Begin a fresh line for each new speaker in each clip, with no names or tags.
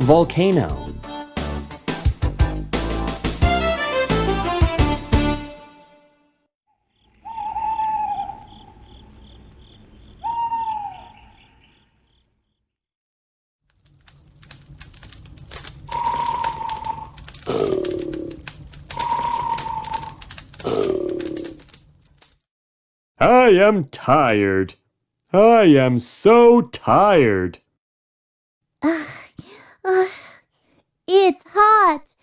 Volcano. I am tired. I am so tired.
It's hot.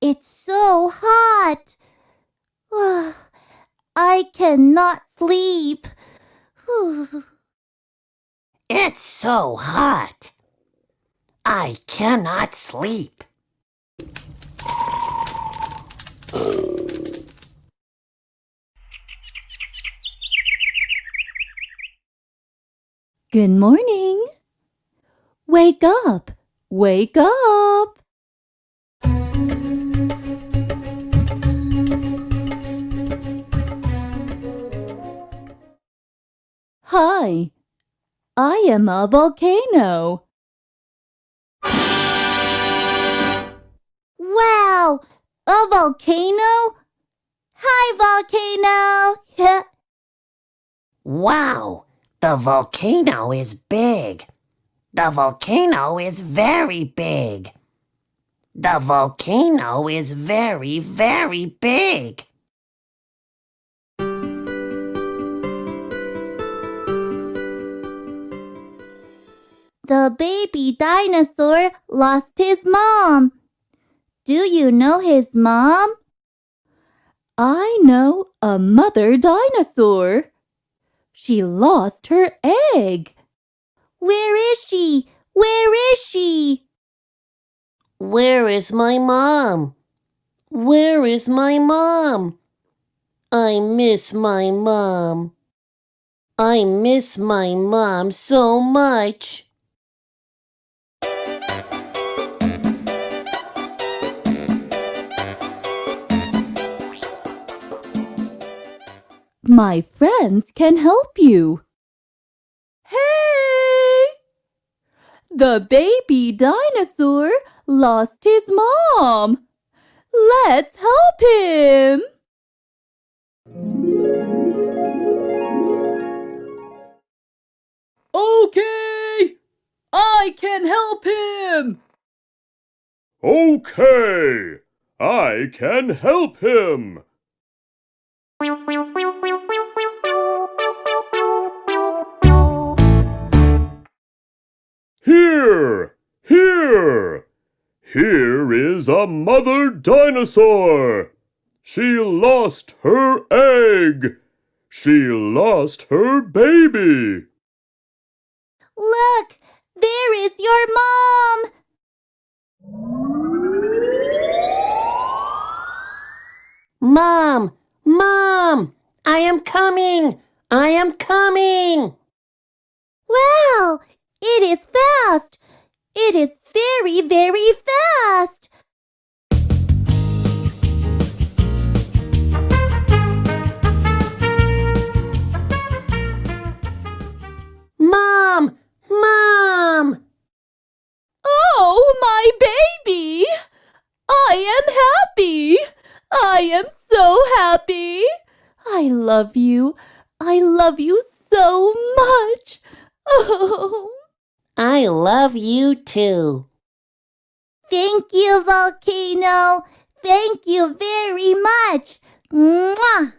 It's so hot. I cannot sleep.
It's so hot. I cannot sleep.
Good morning. Wake up. Wake up. Hi. I am a volcano. Wow! A volcano? Hi, volcano!
Wow, the volcano is big. The volcano is very big. The volcano is very, very big.
The baby dinosaur lost his mom. Do you know his mom? I know a mother dinosaur. She lost her egg. Where is she? Where is she?
Where is my mom? Where is my mom? I miss my mom. I miss my mom so much.
My friends can help you. Hey! The baby dinosaur lost his mom. Let's help him. Okay! I can help him.
Okay, I can help him. Here! Here! Here is a mother dinosaur. She lost her egg. She lost her baby.
Look, there is your mom.
Mom! Mom! I am coming! I am coming!
Wow, it is fast. It is very, very fast.
Mom! Mom!
Oh, my baby! I am happy! I am so happy! I love you. I love you so much. Oh.
I love you too.
Thank you, Volcano. Thank you very much. Mwah!